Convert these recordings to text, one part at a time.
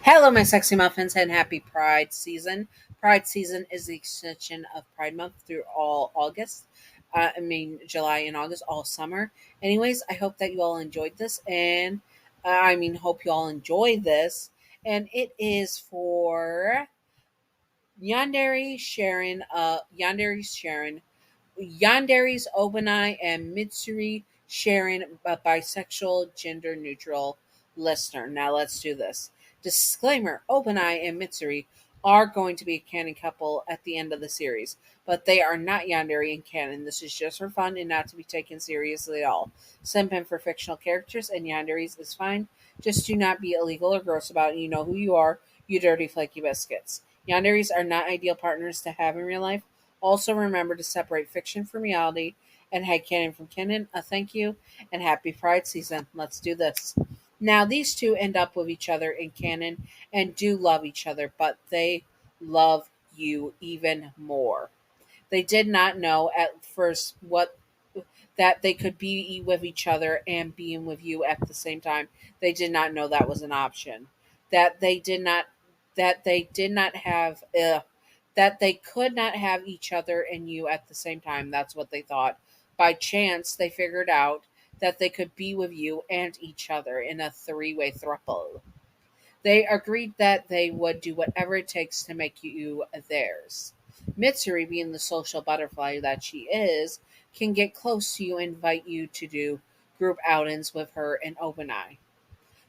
Hello, my sexy muffins, and happy Pride season. Pride season is the extension of Pride Month through all August. July and August, all summer. Anyways, I hope that you all enjoyed this, and hope you all enjoy this. And it is for Yandere's Obanai, and Mitsuri Sharon, a bisexual, gender neutral listener. Now let's do this. Disclaimer: Obanai and Mitsuri are going to be a canon couple at the end of the series, but they are not Yandere in canon. This is just for fun and not to be taken seriously at all. Simping for fictional characters and Yanderes is fine. Just do not be illegal or gross about it. You know who you are, you dirty flaky biscuits. Yanderes are not ideal partners to have in real life. Also, remember to separate fiction from reality and headcanon from canon. A thank you and happy Pride season. Let's do this. Now, these two end up with each other in canon and do love each other, but they love you even more. They did not know at first what that they could be with each other and being with you at the same time. They did not know that was an option. That they did not that they did not have that they could not have each other and you at the same time. That's what they thought. By chance, they figured out that they could be with you and each other in a three-way throuple. They agreed that they would do whatever it takes to make you theirs. Mitsuri, being the social butterfly that she is, can get close to you and invite you to do group outings with her and Obanai.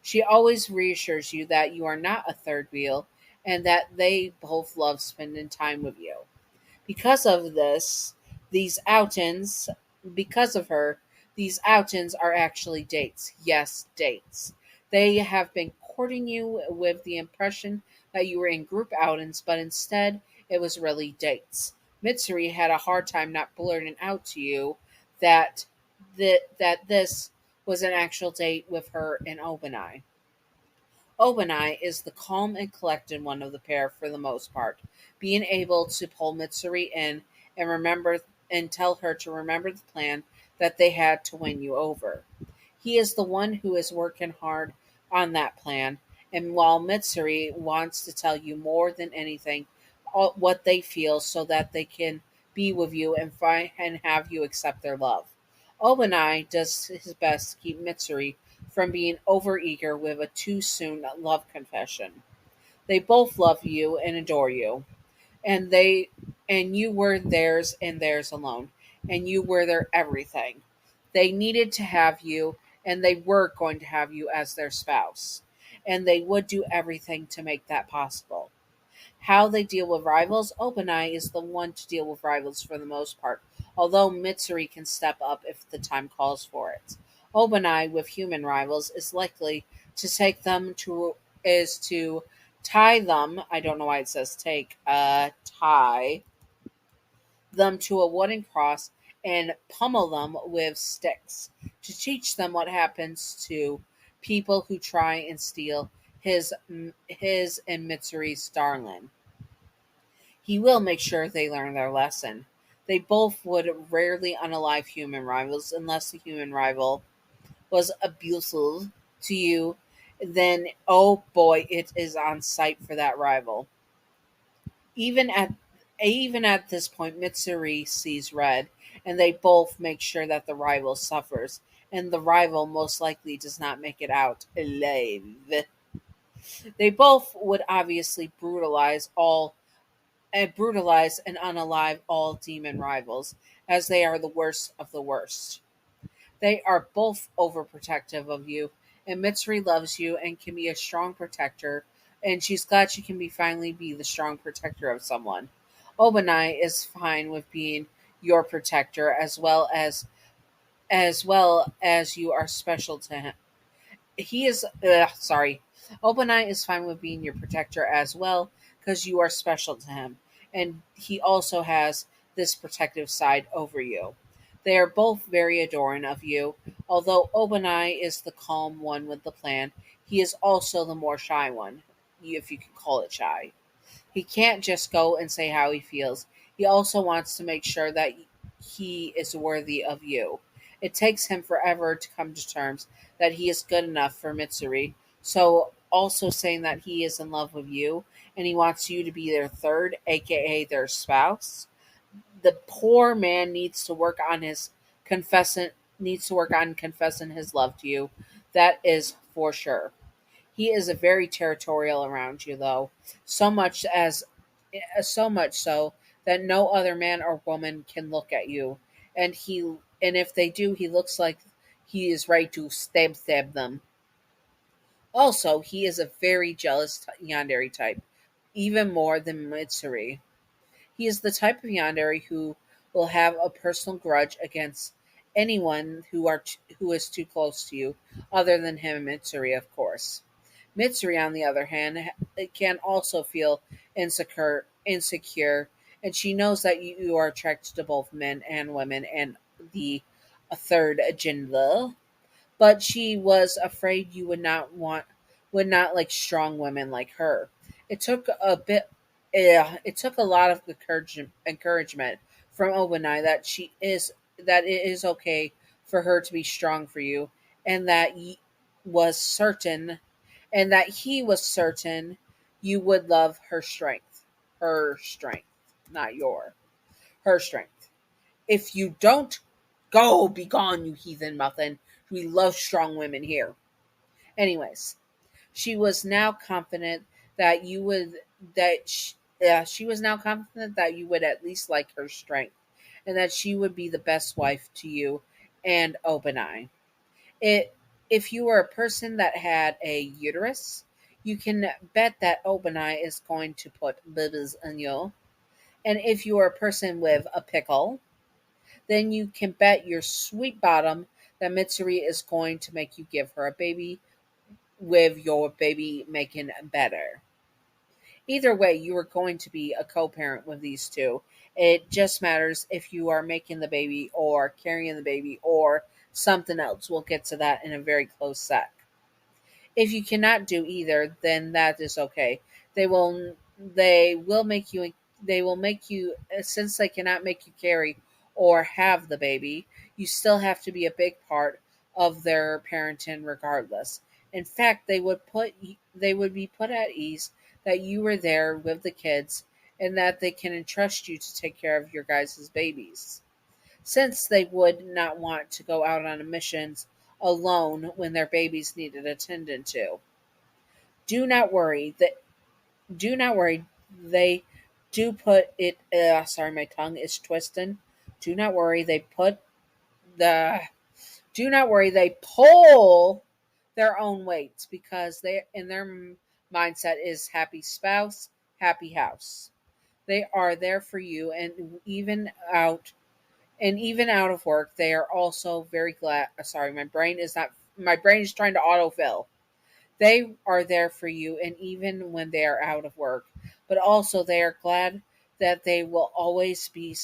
She always reassures you that you are not a third wheel and that they both love spending time with you. Because of this, these outings, because of her, these outings are actually dates. Yes, dates. They have been courting you with the impression that you were in group outings, but instead it was really dates. Mitsuri had a hard time not blurting out to you that that this was an actual date with her and Obanai. Obanai is the calm and collected one of the pair for the most part, being able to pull Mitsuri in and remember and tell her to remember the plan that they had to win you over. He is the one who is working hard on that plan, and while Mitsuri wants to tell you more than anything what they feel so that they can be with you and find and have you accept their love. Obanai does his best to keep Mitsuri from being overeager with a too soon love confession. They both love you and adore you, and you were theirs and theirs alone, and you were their everything. They needed to have you, and they were going to have you as their spouse, and they would do everything to make that possible. How they deal with rivals, Obanai is the one to deal with rivals for the most part, although Mitsuri can step up if the time calls for it. Obanai with human rivals is likely to take them to is to tie them. I don't know why it says take. Tie them to a wooden cross and pummel them with sticks to teach them what happens to people who try and steal his and Mitsuri's darling. He will make sure they learn their lesson. They both would rarely unalive human rivals unless the human rival was abusive to you. Then, oh boy, it is on sight for that rival. Even at even at this point, Mitsuri sees red, and they both make sure that the rival suffers, and the rival most likely does not make it out alive. They both would obviously brutalize and unalive all demon rivals, as they are the worst of the worst. They are both overprotective of you, and Mitsuri loves you and can be a strong protector, and she's glad she can be finally be the strong protector of someone. Obanai is fine with being your protector as you are special to him. He is sorry. Obanai is fine with being your protector as well because you are special to him, and he also has this protective side over you. They are both very adoring of you. Although Obanai is the calm one with the plan, he is also the more shy one, if you can call it shy. He can't just go and say how he feels. He also wants to make sure that he is worthy of you. It takes him forever to come to terms that he is good enough for Mitsuri. So also saying that he is in love with you and he wants you to be their third, aka their spouse. The poor man needs to work on confessing his love to you. That is for sure. He is a very territorial around you, though, so much as so much so that no other man or woman can look at you, and if they do, he looks like he is ready to stab them. Also, he is a very jealous Yandere type, even more than Mitsuri. He is the type of Yandere who will have a personal grudge against anyone who is too close to you, other than him and Mitsuri, of course. Mitsuri, on the other hand, can also feel insecure, and she knows that you are attracted to both men and women and the third gender, but she was afraid you would not like strong women like her. It took a bit it took a lot of encouragement from Obanai that it is okay for her to be strong for you, and was certain that he was certain you would love her strength, not her strength. If you don't, go, be gone, you heathen muffin. We love strong women here. Anyways, she was now confident that you would that sh she was now confident that you would at least like her strength, and that she would be the best wife to you and Obanai. It If you were a person that had a uterus, you can bet that Obanai is going to put babies in you. And if you are a person with a pickle, then you can bet your sweet bottom that Mitsuri is going to make you give her a baby, with your baby making better. Either way, you are going to be a co parent with these two. It just matters if you are making the baby or carrying the baby or something else. We'll get to that in a very close sec. If you cannot do either, then that is okay. They will make you since they cannot make you carry or have the baby, you still have to be a big part of their parenting regardless. In fact, they would be put at ease that you were there with the kids and that they can entrust you to take care of your guys' babies, since they would not want to go out on missions alone when their babies needed attended to. Do not worry that do not worry. They do put it. Sorry, my tongue is twisting. Do not worry. The. Do not worry. They pull their own weights because they in their mindset is happy spouse, happy house. They are there for you, and even out of work, they are also very glad. Sorry, my brain is not. My brain is trying to autofill. They are there for you, and even when they are out of work, but also they are glad that there would always be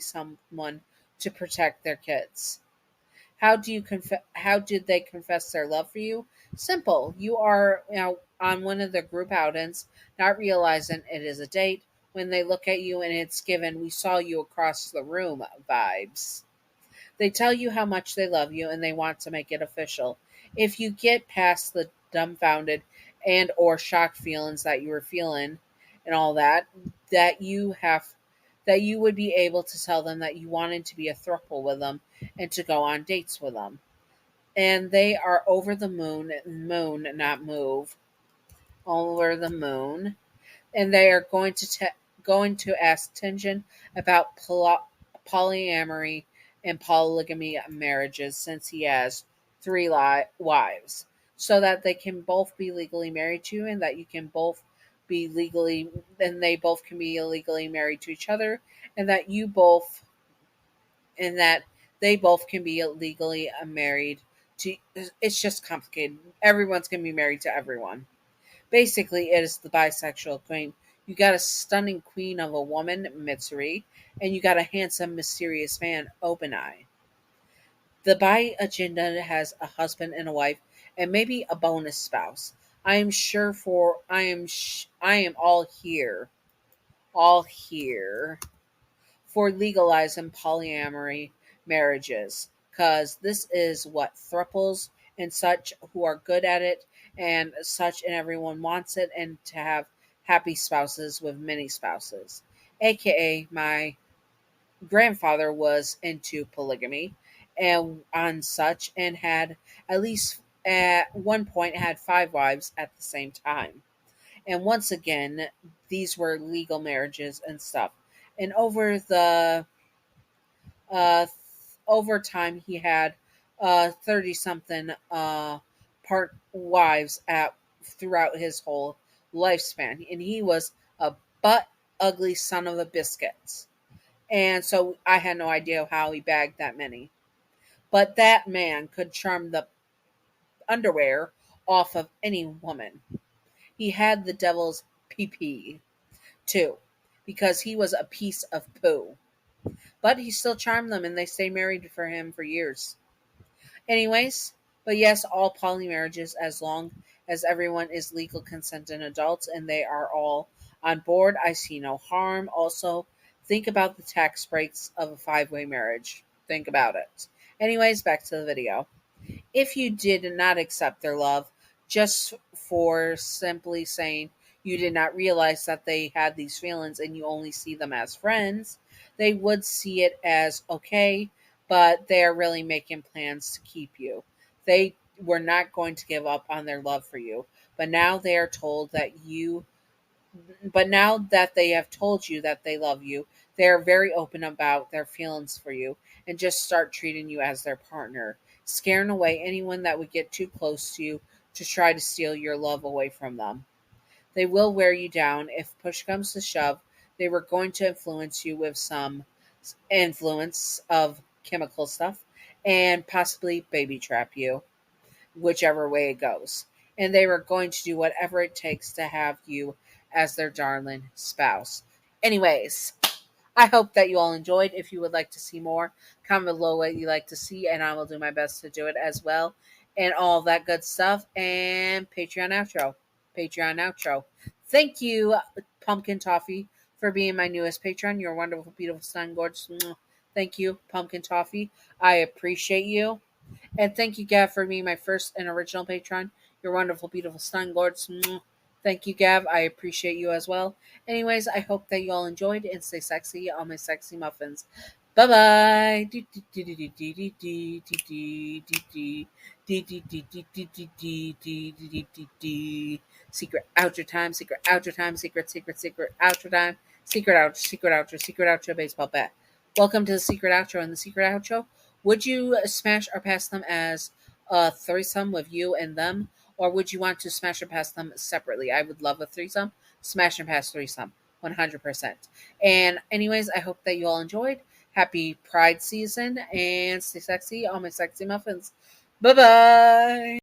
someone to protect their kids. How did they confess their love for you? Simple. You are on one of the group outings, not realizing it is a date. When they look at you and it's given, we saw you across the room vibes. They tell you how much they love you and they want to make it official. If you get past the dumbfounded and or shocked feelings that you were feeling and all that, that you have that you would be able to tell them that you wanted to be a throuple with them and to go on dates with them. And they are over the moon, not move, over the moon, and they are going to ask Tenjin about polyamory and polygamy marriages, since he has three wives, so that they can both be legally married to you, and that you can both be legally, and they both can be illegally married to each other, and that you both, and that they both can be legally married to. It's just complicated. Everyone's going to be married to everyone. Basically, it is the bisexual queen. You got a stunning queen of a woman, Mitsuri, and you got a handsome, mysterious man, Obanai. The bi agenda has a husband and a wife, and maybe a bonus spouse. I am all here for legalizing polyamory marriages, because this is what thruples and such who are good at it and such, and everyone wants it, and to have happy spouses with many spouses. AKA, my grandfather was into polygamy and on such, and had at least at one point had 5 wives at the same time. And once again, these were legal marriages and stuff. And uh, over time, he had 30 something part wives at throughout his whole lifespan, and he was a butt ugly son of a biscuits. And so I had no idea how he bagged that many. But that man could charm the underwear off of any woman. He had the devil's pee too, because he was a piece of poo. But he still charmed them, and they stayed married for him for years. Anyways, but yes, all poly marriages, as long as everyone is legal consentant adults and they are all on board, I see no harm. Also, think about the tax breaks of a 5-way marriage. Think about it. Anyways, back to the video. If you did not accept their love just for simply saying you did not realize that they had these feelings and you only see them as friends, they would see it as okay, but they are really making plans to keep you. They were not going to give up on their love for you, but now they are told that you but now that they have told you that they love you, they are very open about their feelings for you and just start treating you as their partner, scaring away anyone that would get too close to you to try to steal your love away from them. They will wear you down. If push comes to shove, they were going to influence you with some influence of chemical stuff and possibly baby trap you, whichever way it goes. And they were going to do whatever it takes to have you as their darling spouse. Anyways, I hope that you all enjoyed. If you would like to see more, comment below what you like to see, and I will do my best to do it as well. And all that good stuff. And Patreon outro. Patreon outro. Thank you, Pumpkin Toffee, for being my newest patron. You're wonderful, beautiful, stunning, gorgeous. Thank you, Pumpkin Toffee. I appreciate you. And thank you, Gav, for being my first and original patron. You're wonderful, beautiful, stunning, gorgeous. Thank you, Gav. I appreciate you as well. Anyways, I hope that you all enjoyed and stay sexy, all my sexy muffins. Bye bye. Secret outro time. Secret outro time. Secret outro time. Secret outro. Baseball bat. Welcome to the secret outro. And the secret outro. Would you smash or pass them as a threesome with you and them? Or would you want to smash or pass them separately? I would love a threesome. Smash and pass threesome. 100%. And anyways, I hope that you all enjoyed. Happy Pride season and stay sexy, all my sexy muffins. Bye bye.